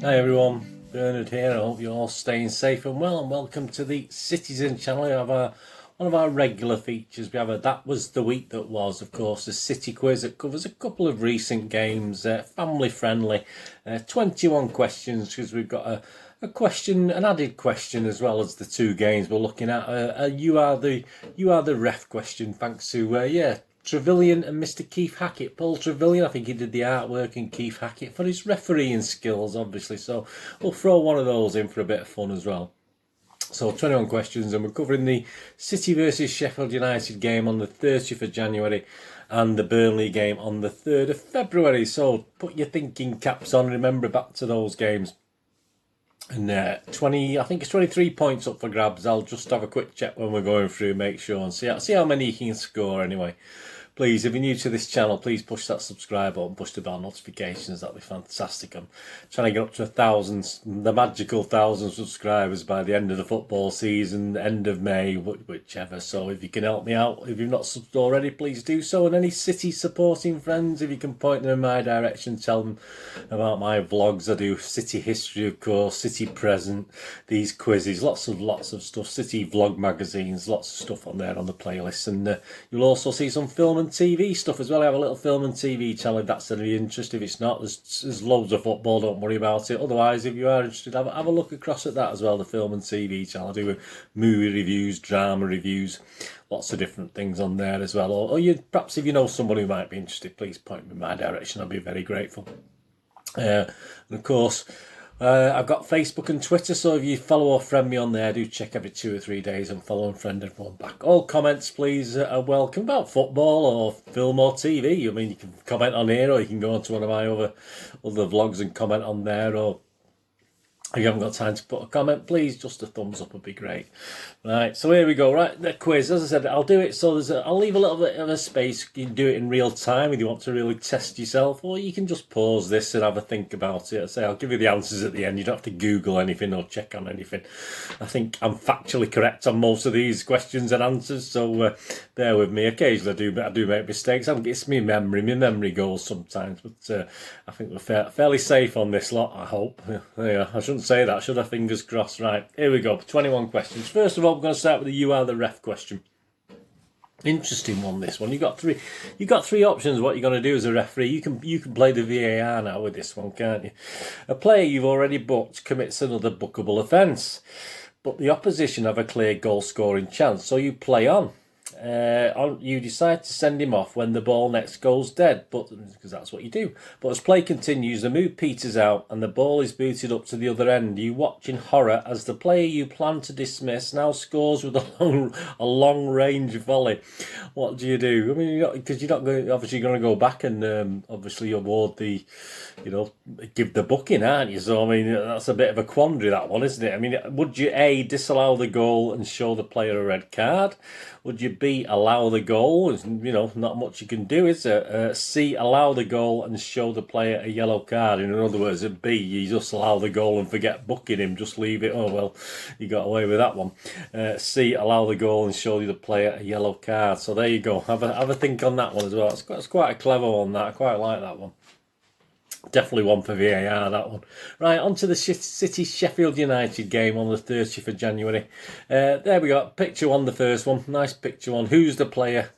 Hi everyone, Bernard here. I hope you're all staying safe and well, and welcome to the Citizen channel. We have one of our regular features. We have a That Was the Week That Was, of course, a City quiz that covers a couple of recent games, family friendly, 21 questions, because we've got a question, an added question, as well as the two games we're looking at. You are the ref question, thanks to Trevelyan and Mr. Keith Hackett. Paul Trevelyan, I think he did the artwork, and Keith Hackett for his refereeing skills, obviously. So we'll throw one of those in for a bit of fun as well. So 21 questions, and we're covering the City versus Sheffield United game on the 30th of January and the Burnley game on the 3rd of February. So put your thinking caps on, remember back to those games. And I think it's 23 points up for grabs. I'll just have a quick check when we're going through, make sure, and see how many you can score anyway. Please, if you're new to this channel, please push that subscribe button, push the bell notifications. That'd be fantastic. I'm trying to get up to 1,000, the magical 1,000 subscribers by the end of the football season, end of May, whichever. So if you can help me out, if you've not subbed already, please do so. And any City supporting friends, if you can point them in my direction, tell them about my vlogs. I do City history, of course, City present, these quizzes, lots of stuff, City vlog magazines, lots of stuff on there on the playlist. And you'll also see some film and TV stuff as well. I have a little film and TV channel if that's any interest. If it's not, there's loads of football, don't worry about it. Otherwise, if you are interested, have a look across at that as well, the film and TV channel. I do movie reviews, drama reviews, lots of different things on there as well. Or perhaps if you know someone who might be interested, please point me in my direction. I'll be very grateful. And of course, I've got Facebook and Twitter, so if you follow or friend me on there, do check every 2 or 3 days and follow and friend everyone back. All comments, please, are welcome about football or film or TV. I mean, you can comment on here, or you can go on to one of my other vlogs and comment on there, or if you haven't got time to put a comment, please, just a thumbs up would be great. Right, so here we go. Right, the quiz. As I said, I'll do it so I'll leave a little bit of a space. You can do it in real time if you want to really test yourself, or you can just pause this and have a think about it. I'll give you the answers at the end. You don't have to Google anything or check on anything. I think I'm factually correct on most of these questions and answers, so bear with me. Occasionally I do make mistakes. It's my memory goes sometimes, but I think we're fairly safe on this lot, I hope. Yeah, I shouldn't say that, should I? Fingers crossed. Right, here we go. 21 questions. First of all, we're going to start with the You Are the Ref question. Interesting one, this one. You got three options what you're going to do as a referee. You can play the VAR now with this one, can't you? A player you've already booked commits another bookable offence, but the opposition have a clear goal scoring chance, so you play on. You decide to send him off when the ball next goes dead, because that's what you do. But as play continues, the move peters out and the ball is booted up to the other end. You watch in horror as the player you plan to dismiss now scores with a long range volley. What do you do? I mean, because you're not going, obviously you're going to go back and obviously award give the booking, aren't you? So I mean, that's a bit of a quandary, that one, isn't it? I mean, would you A, disallow the goal and show the player a red card? Would you B, allow the goal? Not much you can do, is there? C, allow the goal and show the player a yellow card. In other words, at B, you just allow the goal and forget booking him, just leave it. Oh, well, you got away with that one. C, allow the goal and show the player a yellow card. So there you go. Have a think on that one as well. It's quite a clever one, that. I quite like that one. Definitely one for VAR, that one. Right, on to the City Sheffield United game on the 30th of January. There we go. Picture one, the first one. Nice picture one. Who's the player?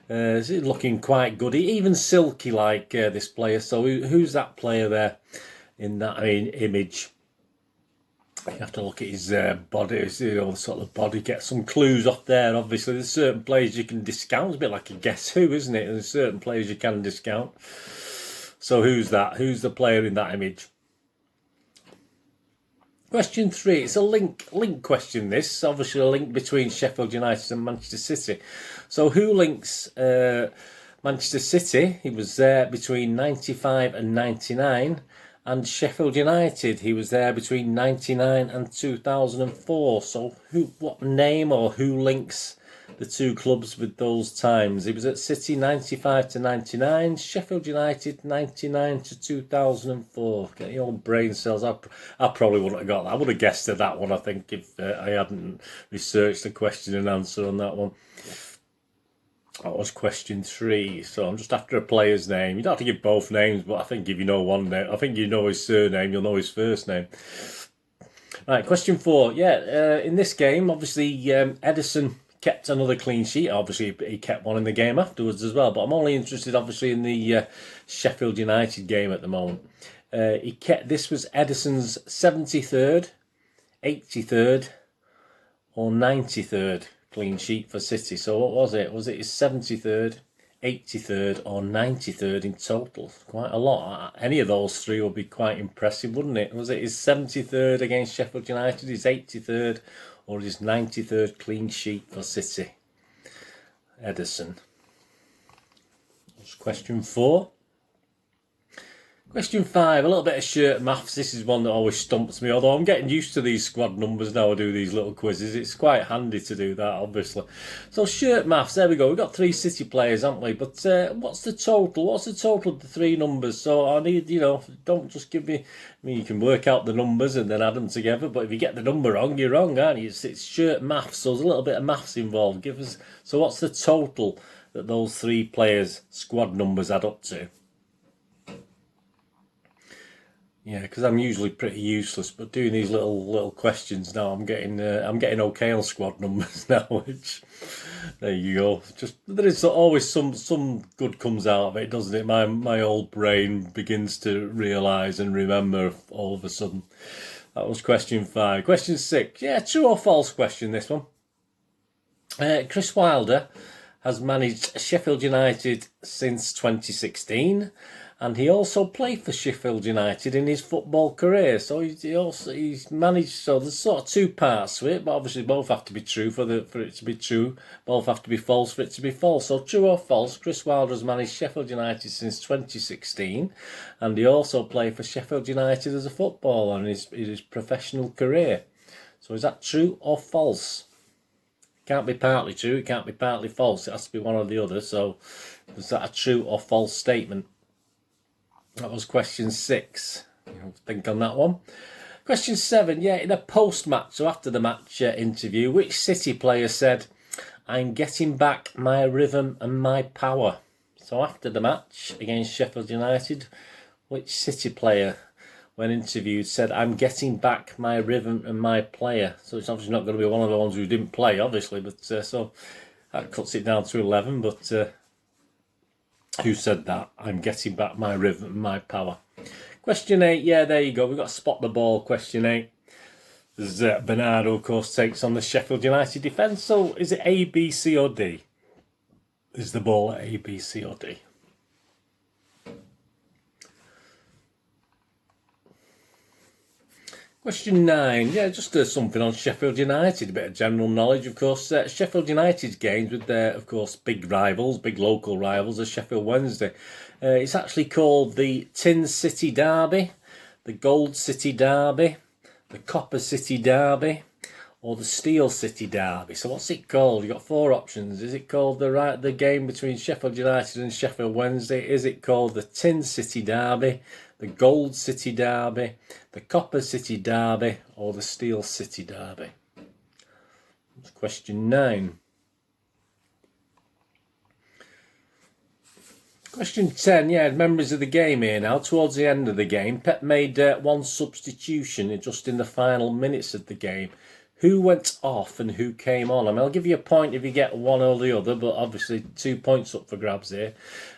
Is it looking quite good? Even silky like this player. So who's that player there in that image? You have to look at his body, sort of body, get some clues off there. Obviously, there's certain players you can discount. It's a bit like a Guess Who, isn't it? There's certain players you can discount. So who's that? Who's the player in that image? Question 3. It's a link question, this. Obviously a link between Sheffield United and Manchester City. So who links Manchester City? He was there between 95 and 99. And Sheffield United, he was there between 99 and 2004. So what name or who links the two clubs with those times? He was at City 95 to 99, Sheffield United 99 to 2004. Get your own brain cells. I probably wouldn't have got that. I would have guessed at that one, I think, if I hadn't researched the question and answer on that one. That was question 3. So I'm just after a player's name. You don't have to give both names, but I think if you know one name, I think you know his surname, you'll know his first name. Right, question 4. Yeah, in this game, obviously, Ederson kept another clean sheet. Obviously, he kept one in the game afterwards as well. But I'm only interested, obviously, in the Sheffield United game at the moment. This was Ederson's 73rd, 83rd, or 93rd clean sheet for City. So what was it? Was it his 73rd, 83rd, or 93rd in total? Quite a lot. Any of those three would be quite impressive, wouldn't it? Was it his 73rd against Sheffield United, his 83rd, or his 93rd clean sheet for City? Ederson. That's question 4. Question 5, a little bit of shirt maths. This is one that always stumps me, although I'm getting used to these squad numbers now I do these little quizzes. It's quite handy to do that, obviously. So shirt maths, there we go. We've got 3 City players, haven't we? But what's the total? What's the total of the 3 numbers? So I need, don't just give me... I mean, you can work out the numbers and then add them together, but if you get the number wrong, you're wrong, aren't you? It's shirt maths, so there's a little bit of maths involved. So what's the total that those 3 players' squad numbers add up to? Yeah, because I'm usually pretty useless, but doing these little questions now, I'm getting okay on squad numbers now. Which, there you go. Just there is always some good comes out of it, doesn't it? My old brain begins to realise and remember all of a sudden. That was question 5. Question 6. Yeah, true or false question. This one. Chris Wilder has managed Sheffield United since 2016. And he also played for Sheffield United in his football career. So he's managed. So there's sort of 2 parts to it, but obviously both have to be true for it to be true. Both have to be false for it to be false. So true or false? Chris Wilder has managed Sheffield United since 2016, and he also played for Sheffield United as a footballer in his professional career. So is that true or false? It can't be partly true. It can't be partly false. It has to be one or the other. So is that a true or false statement? That was question 6. Think on that one. Question 7. Yeah, in a post-match, so after the match interview, which City player said, "I'm getting back my rhythm and my power"? So after the match against Sheffield United, which City player, when interviewed, said, "I'm getting back my rhythm and my player"? So it's obviously not going to be one of the ones who didn't play, obviously, but so that cuts it down to 11, but... who said that? "I'm getting back my rhythm and my power." Question 8. Yeah, there you go. We've got spot the ball. Question 8. There's Bernardo, of course, takes on the Sheffield United defence. So is it A, B, C or D? Is the ball A, B, C or D? Question 9. Yeah, just something on Sheffield United, a bit of general knowledge, of course. Sheffield United's games with their, of course, big rivals, big local rivals, are Sheffield Wednesday. It's actually called the Tin City Derby, the Gold City Derby, the Copper City Derby, or the Steel City Derby. So what's it called? You've got 4 options. Is it called the game between Sheffield United and Sheffield Wednesday? Is it called the Tin City Derby, the Gold City Derby, the Copper City Derby, or the Steel City Derby? That's question 9. Question 10, yeah, memories of the game here now. Towards the end of the game, Pep made 1 substitution just in the final minutes of the game. Who went off and who came on? I mean, I'll give you a point if you get one or the other, but obviously 2 points up for grabs here.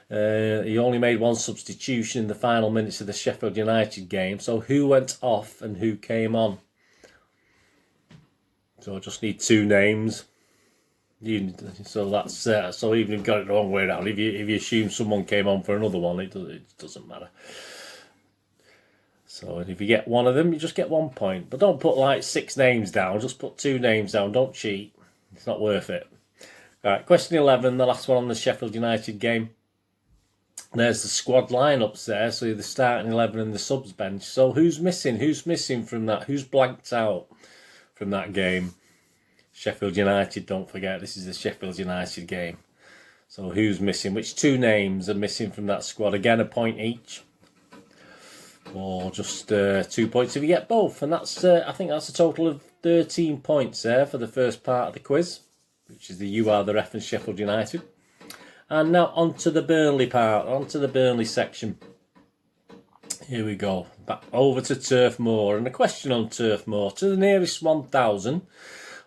He only made 1 substitution in the final minutes of the Sheffield United game. So who went off and who came on? So I just need 2 names. So that's so even if you got it the wrong way around, if you assume someone came on for another one, it doesn't matter. So if you get one of them, you just get 1 point. But don't put like 6 names down. Just put 2 names down. Don't cheat. It's not worth it. All right, question 11, the last one on the Sheffield United game. There's the squad lineups there. So the starting 11 and the subs bench. So who's missing? Who's missing from that? Who's blanked out from that game? Sheffield United, don't forget. This is the Sheffield United game. So who's missing? Which 2 names are missing from that squad? Again, a point each. Or just 2 points if you get both. And that's I think that's a total of 13 points there for the first part of the quiz, which is the You Are the Ref and Sheffield United. And now on to the Burnley part, on to the Burnley section. Here we go, back over to Turf Moor, and a question on Turf Moor. To the nearest 1,000,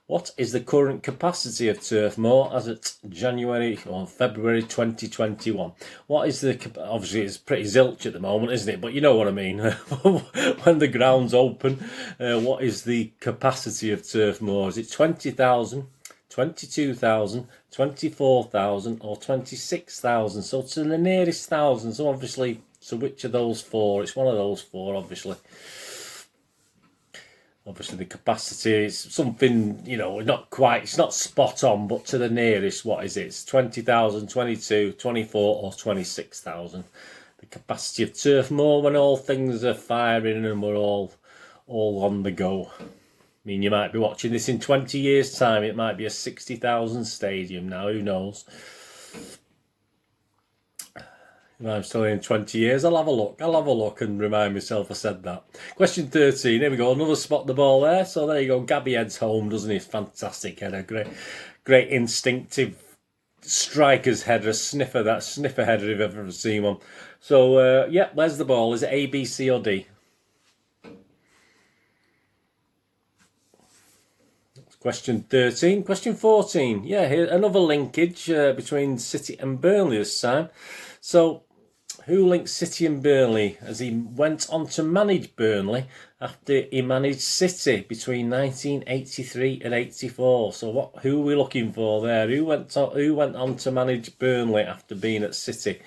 what is the current capacity of Turf Moor as at January or February 2021? What is the, obviously it's pretty zilch at the moment, isn't it? But you know what I mean. When the ground's open, what is the capacity of Turf Moor? Is it 20,000, 22,000, 24,000 or 26,000? So to the nearest 1,000, so obviously, so which of those four? It's one of those four, obviously. Obviously, the capacity is something, you know, not quite, it's not spot on, but to the nearest, what is it? It's 20,000, 22, 24 or 26,000. The capacity of Turf Moor when all things are firing and we're all on the go. I mean, you might be watching this in 20 years' time. It might be a 60,000 stadium now, who knows? If I'm still in 20 years, I'll have a look and remind myself I said that. Question 13, here we go, another spot the ball there. So there you go, Gabby heads home, doesn't he? Fantastic header, great instinctive striker's header, sniffer header if I've ever seen one. So, yeah, there's the ball. Is it A, B, C or D? Question 13. Question 14. Yeah, here another linkage between City and Burnley this time. So, who linked City and Burnley as he went on to manage Burnley after he managed City between 1983 and 84? So, who are we looking for there? Who went on to manage Burnley after being at City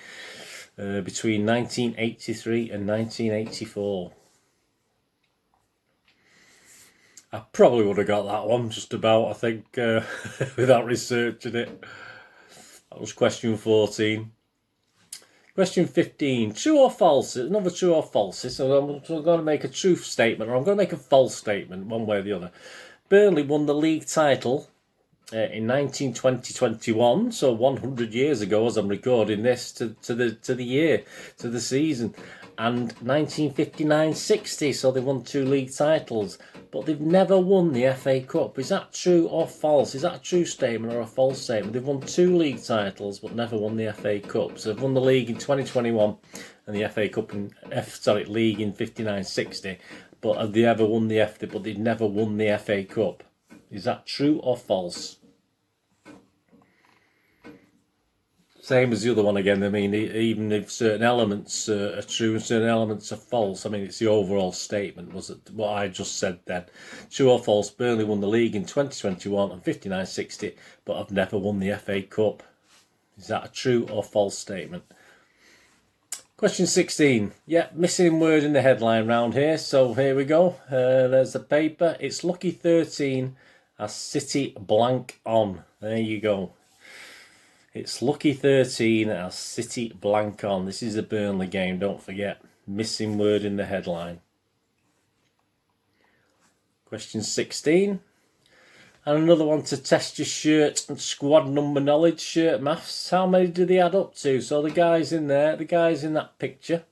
between 1983 and 1984? I probably would have got that one just about, I think, without researching it. That was question 14. Question 15, true or false? Another true or false. So I'm going to make a truth statement, or I'm going to make a false statement, one way or the other. Burnley won the league title in 1920-21, so 100 years ago as I'm recording this, to the season. And 1959-60, so they won 2 league titles. But they've never won the FA Cup. Is that true or false? Is that a true statement or a false statement? They've won 2 league titles but never won the FA Cup. So they've won the league in 2021 and the FA Cup league in 59-60. But have they ever won the FA? But they've never won the FA Cup. Is that true or false? Same as the other one again. I mean, even if certain elements are true and certain elements are false, I mean, it's the overall statement, was it what I just said then? True or false, Burnley won the league in 2021 and 59-60, but have never won the FA Cup. Is that a true or false statement? Question 16. Yeah, missing word in the headline round here, so here we go. There's the paper. It's lucky 13 as City blank on. There you go. It's lucky 13 as City blank on. This is a Burnley game, don't forget. Missing word in the headline. Question 16. And another one to test your shirt and squad number knowledge, shirt maths. How many do they add up to? So the guys in there, the guys in that picture.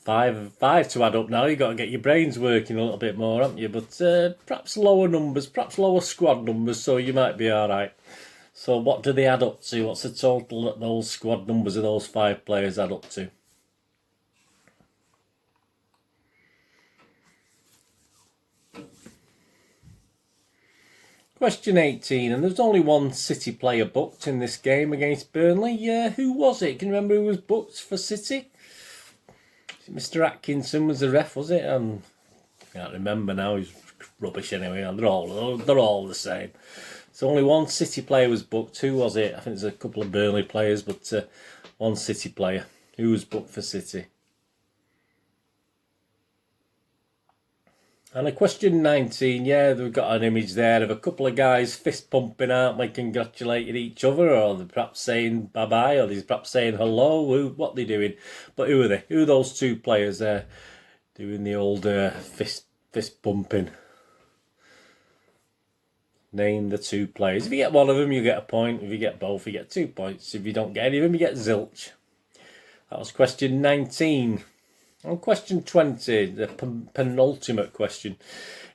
Five to add up now. You've got to get your brains working a little bit more, haven't you? But perhaps lower numbers, perhaps lower squad numbers, so you might be all right. So what do they add up to? What's the total that those squad numbers of those 5 players add up to? Question 18, and there's only one City player booked in this game against Burnley. Yeah, who was it? Can you remember who was booked for City? Mr. Atkinson was the ref, was it? I can't remember now. He's rubbish anyway. They're all the same. So only one City player was booked. Who was it? I think there's a couple of Burnley players, but one City player. Who was booked for City? And a question 19, yeah, they've got an image there of a couple of guys fist pumping out, like congratulating each other, or they're perhaps saying bye-bye, or they're perhaps saying hello, what are they doing? But who are they? Who are those 2 players there doing the old fist pumping? Name the 2 players. If you get one of them, you get a point. If you get both, you get 2 points. If you don't get any of them, you get zilch. That was question 19. On question 20, the penultimate question.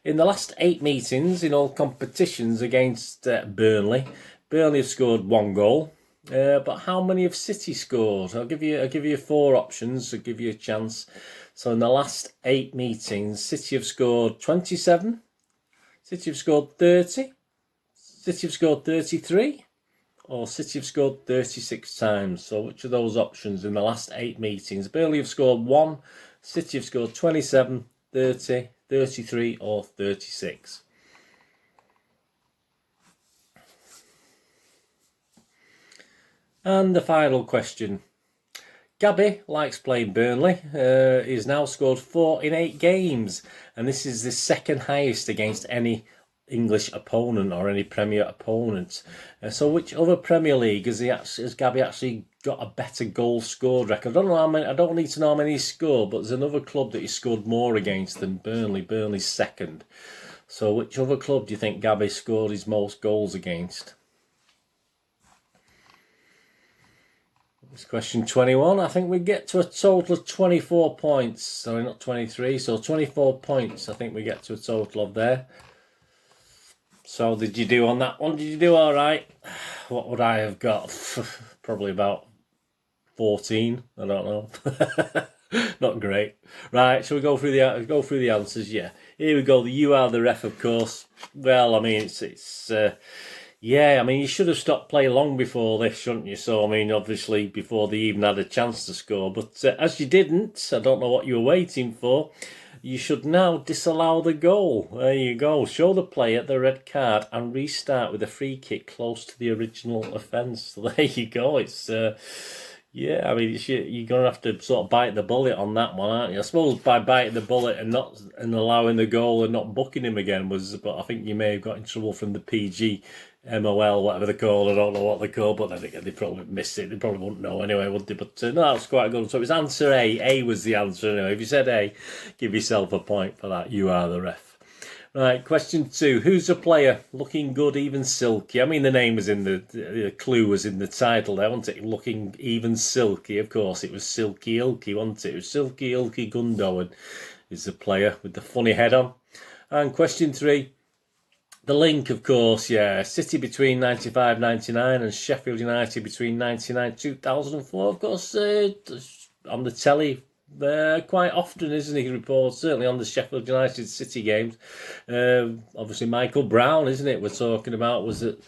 In the last 8 meetings in all competitions against Burnley, Burnley have scored 1 goal. But how many have City scored? I'll give you 4 options. I'll give you a chance. So in the last 8 meetings, City have scored 27. City have scored 30. City have scored 33. Or City have scored 36 times. So which of those options in the last 8 meetings? Burnley have scored 1. City have scored 27, 30, 33 or 36. And the final question. Gabby likes playing Burnley. He's now scored 4 in 8 games. And this is the second highest against any English opponent or any Premier opponent. So which other Premier League has Gabby actually got a better goal scored record? I don't know how many, I don't need to know how many he's scored, but there's another club that he scored more against than Burnley. Burnley's second. So which other club do you think Gabby scored his most goals against? It's question 21. I think we get to a total of 24 points. Sorry, not 23. So 24 points I think we get to a total of there. So did you do on that one? Did you do all right? What would I have got? Probably about 14. I don't know. Not great. Right, shall we go through the answers? Yeah. Here we go. The You Are the Ref, of course. Well, I mean, yeah, I mean, you should have stopped play long before this, shouldn't you? So, I mean, obviously, before they even had a chance to score. But as you didn't, I don't know what you were waiting for, you should now disallow the goal. There you go. Show the player the red card and restart with a free kick close to the original offence. So there you go. It's... yeah, I mean, you're going to have to sort of bite the bullet on that one, aren't you? I suppose by biting the bullet and allowing the goal and not booking him again but I think you may have got in trouble from the PG, MOL, whatever they call it. I don't know what they call, but I think they probably missed it. They probably wouldn't know anyway, would they? But no, that's quite good. So it was answer A. A was the answer anyway. If you said A, give yourself a point for that. You are the ref. Right, question 2. Who's the player looking good, even silky? I mean, the name was in the clue was in the title there, wasn't it? Looking even silky. Of course, it was Silky Ilky, wasn't it? It was Silky Ilky Gundogan is the player with the funny head on. And question 3. The link, of course, yeah. City between 95-99 and Sheffield United between 99-2004. Of course, on the telly, quite often, isn't he? Reports certainly on the Sheffield United City games. Obviously, Michael Brown, isn't it? We're talking about was it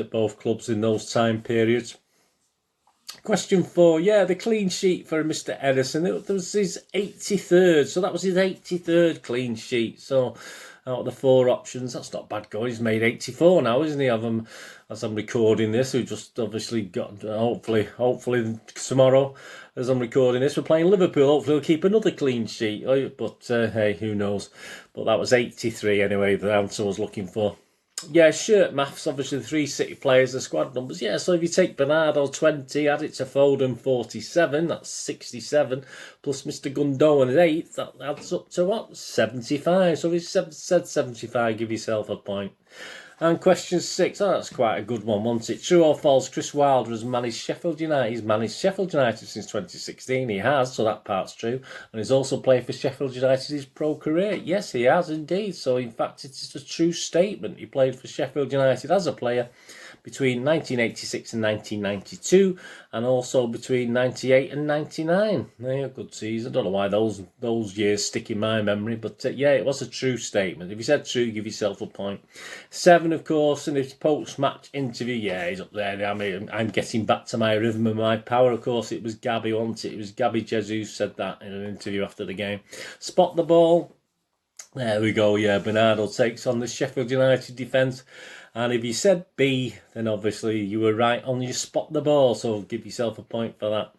both clubs in those time periods. Question 4, yeah, the clean sheet for Mr. Ederson. It was his 83rd, so that was his 83rd clean sheet. So out of the 4 options, that's not bad going. He's made 84 now, isn't he? As I'm recording this, who just obviously got hopefully tomorrow, as I'm recording this, we're playing Liverpool. Hopefully, we'll keep another clean sheet. But hey, who knows? But that was 83 anyway. The answer I was looking for. Yeah, shirt maths, obviously the 3 City players, the squad numbers. Yeah, so if you take Bernardo 20, add it to Foden 47, that's 67, plus Mr. Gundogan is 8, that adds up to what? 75. So if you said 75, give yourself a point. And question 6, that's quite a good one, wasn't it? True or false, Chris Wilder has managed Sheffield United. He's managed Sheffield United since 2016. He has, so that part's true. And he's also played for Sheffield United his pro career. Yes, he has indeed. So in fact, it's a true statement. He played for Sheffield United as a player between 1986 and 1992, and also between 98 and 99. Yeah, good season. I don't know why those years stick in my memory, but yeah, it was a true statement. If you said true, give yourself a point. 7, of course, in his post-match interview, yeah, he's up there. I mean, I'm getting back to my rhythm and my power. Of course, it was Gabby, wasn't it? It was Gabby Jesus said that in an interview after the game. Spot the ball. There we go, yeah, Bernardo takes on the Sheffield United defence. And if you said B, then obviously you were right on your spot the ball, so give yourself a point for that.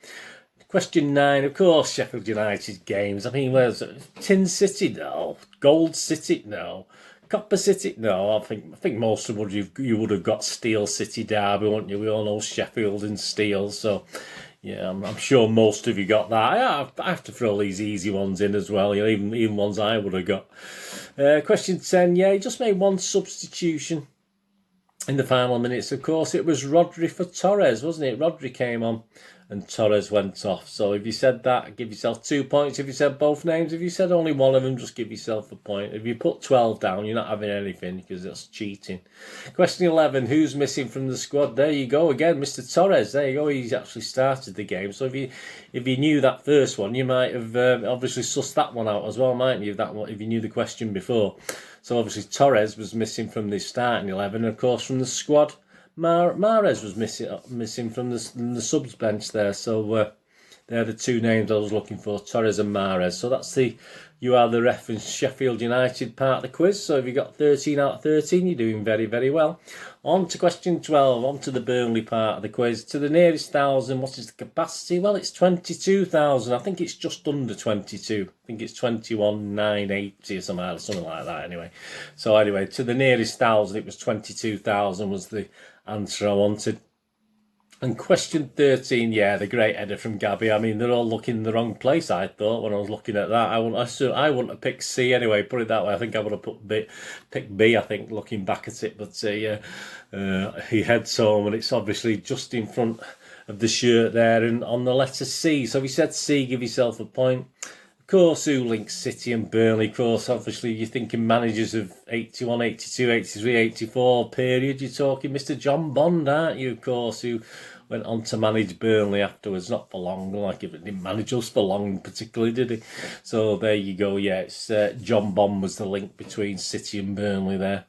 Question 9, of course, Sheffield United games. I mean, where's Tin City? No. Gold City? No. Copper City? No. I think most of you would have got Steel City Derby, wouldn't you? We all know Sheffield and Steel, so... yeah, I'm sure most of you got that. I have to throw these easy ones in as well, even ones I would have got. Question 10, yeah, he just made 1 substitution in the final minutes, of course, it was Rodri for Torres, wasn't it? Rodri came on and Torres went off. So if you said that, give yourself 2 points. If you said both names, if you said only one of them, just give yourself a point. If you put 12 down, you're not having anything because that's cheating. Question 11, who's missing from the squad? There you go again, Mr. Torres. There you go, he's actually started the game. So if you knew that first one, you might have obviously sussed that one out as well, mightn't you? That one, if you knew the question before. So obviously Torres was missing from the starting 11, and of course from the squad, Mahrez was missing from the subs bench there. So they're the two names I was looking for, Torres and Mahrez. So that's the You Are the Reference Sheffield United part of the quiz. So if you got 13 out of 13, you're doing very, very well. On to question 12, on to the Burnley part of the quiz. To the nearest thousand, what is the capacity? Well, it's 22,000. I think it's just under 22. I think it's 21,980 or something like that anyway. So anyway, to the nearest thousand, it was 22,000 was the answer I wanted. And question 13, yeah, the great header from Gabby. I mean, they're all looking in the wrong place, I thought, when I was looking at that. I wouldn't have picked C anyway, put it that way. I think I would have picked B, I think, looking back at it. But he heads home, and it's obviously just in front of the shirt there and on the letter C. So if you said C, give yourself a point. Of course, who links City and Burnley? Of course, obviously, you're thinking managers of 81, 82, 83, 84 period. You're talking Mr. John Bond, aren't you? Of course, who went on to manage Burnley afterwards, not for long, like he didn't manage us for long particularly, did he? So there you go, yeah, it's John Bond was the link between City and Burnley there.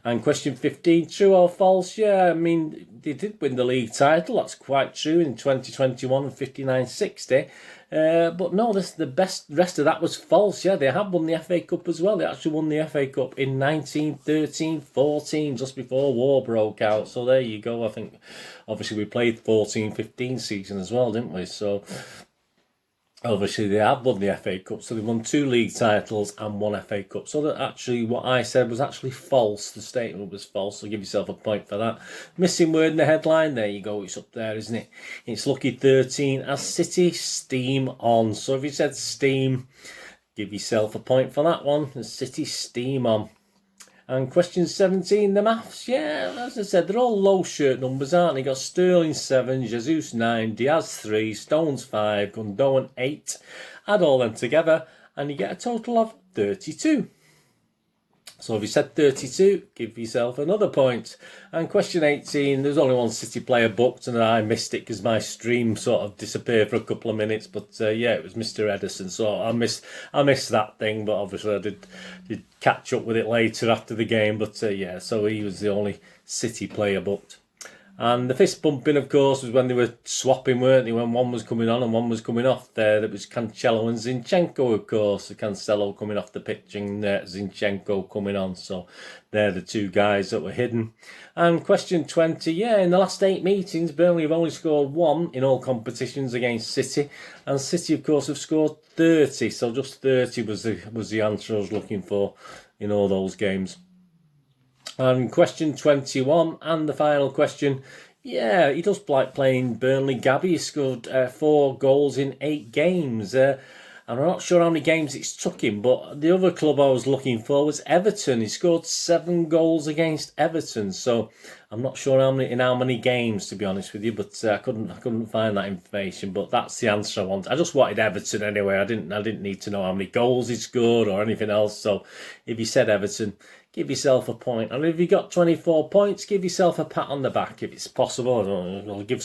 And question 15, true or false? Yeah, I mean, they did win the league title, that's quite true, in 2021 and 59-60. But no, the rest of that was false. Yeah, they have won the FA Cup as well. They actually won the FA Cup in 1913-14, just before war broke out. So there you go. I think, obviously, we played 14-15 season as well, didn't we? So obviously, they have won the FA Cup, so they won 2 league titles and 1 FA Cup. So that actually, what I said was actually false. The statement was false, so give yourself a point for that. Missing word in the headline, there you go, it's up there, isn't it? It's lucky 13 as City steam on. So if you said steam, give yourself a point for that one. The City steam on. And question 17, the maths, yeah, as I said, they're all low shirt numbers, aren't they? You got Sterling 7, Jesus 9, Diaz 3, Stones 5, Gundogan 8. Add all them together and you get a total of 32. So if you said 32, give yourself another point. And question 18, there's only one City player booked and I missed it because my stream sort of disappeared for a couple of minutes. But yeah, it was Mr. Edison. So I missed that thing, but obviously I did catch up with it later after the game. But yeah, so he was the only City player booked. And the fist pumping, of course, was when they were swapping, weren't they? When one was coming on and one was coming off there. That was Cancelo and Zinchenko, of course. Cancelo coming off the pitch and Zinchenko coming on. So they're the two guys that were hidden. And question 20, yeah, in the last 8 meetings, Burnley have only scored 1 in all competitions against City. And City, of course, have scored 30. So just 30 was the answer I was looking for in all those games. And question 21, and the final question. Yeah, he does like playing Burnley. Gabby, he scored 4 goals in 8 games. And I'm not sure how many games it's took him, but the other club I was looking for was Everton. He scored 7 goals against Everton. So I'm not sure how many games, to be honest with you, but I couldn't find that information. But that's the answer I want. I just wanted Everton anyway. I didn't need to know how many goals he scored or anything else. So if you said Everton, give yourself a point. And if you got 24 points, give yourself a pat on the back if it's possible.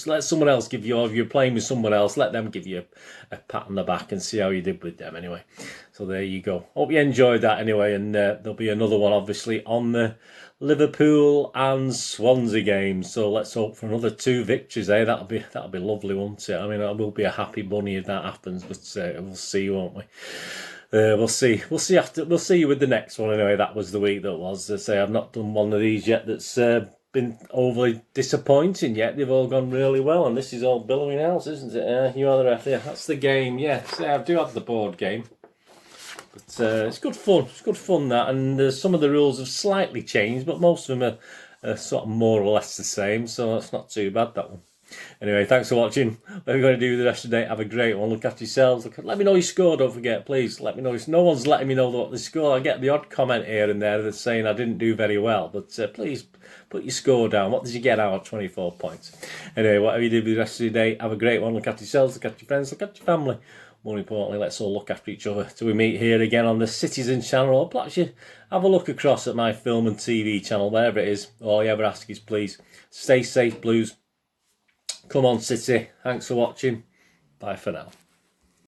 Let someone else give you, or if you're playing with someone else, let them give you a pat on the back and see how you did with them anyway. So there you go. Hope you enjoyed that anyway. And there'll be another one, obviously, on the Liverpool and Swansea game. So let's hope for another 2 victories, eh? That'll be lovely, won't it? I mean, I will be a happy bunny if that happens, but we'll see, won't we? We'll see. We'll see you with the next one anyway. That was the week that was. I say I've not done one of these yet that's been overly disappointing yet. They've all gone really well, and this is all billowing else, isn't it? You are the ref. Yeah, that's the game. Yeah, so I do have the board game, but it's good fun. It's good fun that, and some of the rules have slightly changed, but most of them are sort of more or less the same. So that's not too bad, that one. Anyway, thanks for watching. What are we going to do the rest of the day? Have a great one. Look after yourselves. Let me know your score. Don't forget, please. Let me know. No one's letting me know what the score. I get the odd comment here and there that's saying I didn't do very well. But please put your score down. What did you get out of 24 points? Anyway, whatever you do the rest of the day, have a great one. Look after yourselves. Look after your friends. Look after your family. More importantly, let's all look after each other till we meet here again on the Citizen channel. Or perhaps you have a look across at my film and TV channel, wherever it is. All I ever ask is please stay safe, Blues. Come on, City. Thanks for watching. Bye for now.